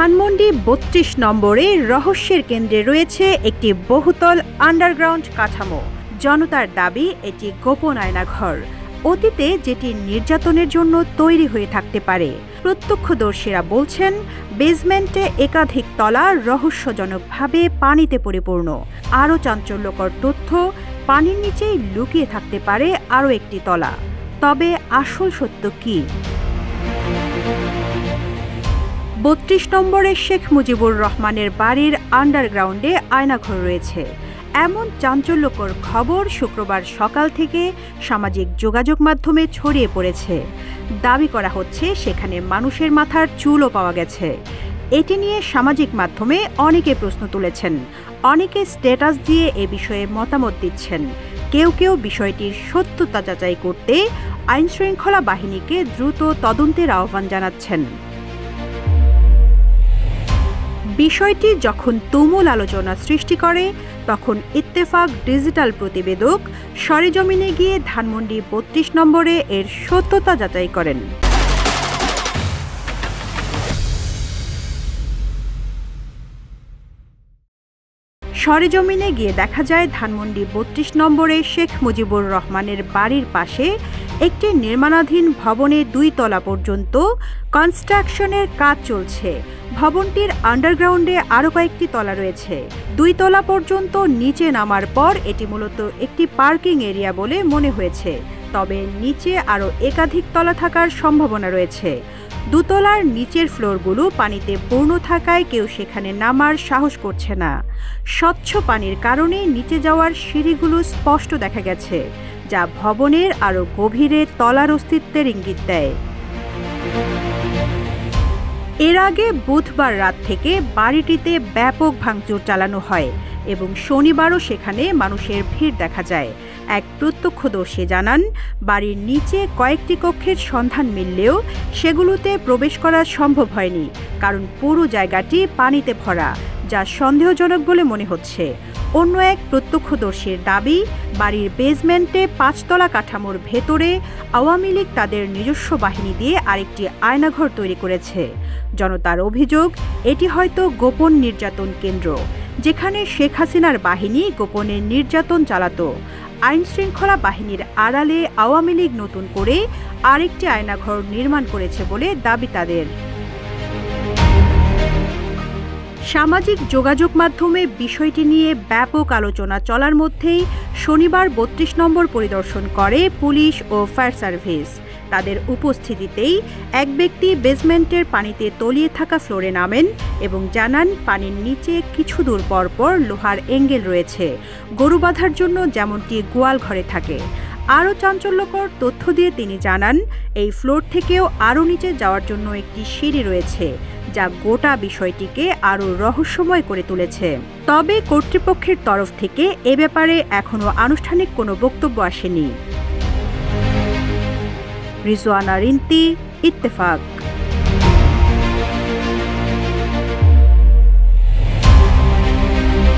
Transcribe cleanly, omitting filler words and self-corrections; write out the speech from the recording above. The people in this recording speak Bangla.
ধানমন্ডি ৩২ নম্বরে রহস্যের কেন্দ্রে রয়েছে একটি বহুতল আন্ডারগ্রাউন্ড কাঠামো। জনতার দাবি এটি গোপন আয়নাঘর, অতীতে যেটি নির্যাতনের জন্য তৈরি হয়ে থাকতে পারে। প্রত্যক্ষদর্শীরা বলছেন, বেসমেন্টে একাধিক তলা রহস্যজনকভাবে পানিতে পরিপূর্ণ। আরও চাঞ্চল্যকর তথ্য, পানির নিচেই লুকিয়ে থাকতে পারে আরও একটি তলা। তবে আসল সত্য কী? ৩২ নম্বরে শেখ মুজিবুর রহমানের বাড়ির আন্ডারগ্রাউন্ডে আয়নাঘর রয়েছে। এমন চাঞ্চল্যকর খবর শুক্রবার সকাল থেকে সামাজিক যোগাযোগ মাধ্যমে ছড়িয়ে পড়েছে। দাবি করা হচ্ছে সেখানে মানুষের মাথার চুলও পাওয়া গেছে। এটি নিয়ে সামাজিক মাধ্যমে অনেকে প্রশ্ন তুলেছেন, অনেকে স্ট্যাটাস দিয়ে এ বিষয়ে মতামত দিচ্ছেন। কেউ কেউ বিষয়টির সত্যতা যাচাই করতে আইনশৃঙ্খলা বাহিনীকে দ্রুত তদন্তের আহ্বান জানাচ্ছেন। বিষয়টি যখন তুমুল আলোচনা সৃষ্টি করে, তখন ইত্তেফাক ডিজিটাল প্রতিবেদক সরেজমিনে গিয়ে ধানমন্ডি ৩২ নম্বরে এর সত্যতা যাচাই করেন। সরেজমিনে গিয়ে দেখা যায়, ধানমন্ডি ৩২ নম্বরে শেখ মুজিবুর রহমানের বাড়ির পাশে একটি নির্মাণাধীন ভবনে ২ তলা পর্যন্ত কনস্ট্রাকশনের কাজ চলছে। ভবনটির আন্ডারগ্রাউন্ডে আরও কয়েকটি তলা রয়েছে। ২ তলা পর্যন্ত নিচে নামার পর এটি মূলত একটি পার্কিং এরিয়া বলে মনে হয়েছে। তবে নিচে আরও একাধিক তলা থাকার সম্ভাবনা রয়েছে। দোতলার নিচের ফ্লোরগুলো পানিতে পূর্ণ থাকায় কেউ সেখানে নামার সাহস করছে না। স্বচ্ছ পানির কারণে নিচে যাওয়ার সিঁড়িগুলো স্পষ্ট দেখা গেছে, যা ভবনের আরও গভীরে তলার অস্তিত্বের ইঙ্গিত দেয়। এর আগে বুধবার রাত থেকে বাড়িটিতে ব্যাপক ভাঙচুর চালানো হয় এবং শনিবারও সেখানে মানুষের ভিড় দেখা যায়। এক প্রত্যক্ষদর্শী জানান, বাড়ির নিচে কয়েকটি কক্ষের সন্ধান মিললেও সেগুলোতে প্রবেশ করা সম্ভব হয়নি, কারণ পুরো জায়গাটি পানিতে ভরা, যা সন্দেহজনক বলে মনে হচ্ছে। অন্য এক প্রত্যক্ষদর্শীর দাবি, বাড়ির বেসমেন্টে ৫ তলা কাঠামোর ভেতরে আওয়ামী লীগ তাদের নিজস্ব বাহিনী দিয়ে আরেকটি আয়নাঘর তৈরি করেছে। জনতার অভিযোগ, এটি হয়তো গোপন নির্যাতন কেন্দ্র, যেখানে শেখ হাসিনার বাহিনী গোপনে নির্যাতন চালাতো। আইনশৃঙ্খলা বাহিনীর আড়ালে আওয়ামী লীগ নতুন করে আরেকটি আয়নাঘর নির্মাণ করেছে বলে দাবি তাদের। সামাজিক যোগাযোগ মাধ্যমে বিষয়টি নিয়ে ব্যাপক আলোচনা চলার মধ্যেই শনিবার ৩২ নম্বর পরিদর্শন করে পুলিশ ও ফায়ার সার্ভিস। তাদের উপস্থিতিতেই এক ব্যক্তি বেসমেন্টের পানিতে তলিয়ে থাকা ফ্লোরে নামেন এবং জানান, পানির নিচে কিছু দূর পরপর লোহার এঙ্গেল রয়েছে, গরু বাঁধার জন্য যেমনটি গোয়াল ঘরে থাকে। আরও চাঞ্চল্যকর তথ্য দিয়ে তিনি জানান, এই ফ্লোর থেকেও আরও নিচে যাওয়ার জন্য একটি সিঁড়ি রয়েছে, যা গোটা বিষয়টিকে আরও রহস্যময় করে তুলেছে। তবে কর্তৃপক্ষের তরফ থেকে এ ব্যাপারে এখনও আনুষ্ঠানিক কোনো বক্তব্য আসেনি। রিজওয়ানা রিন্তি, ইত্তেফাক।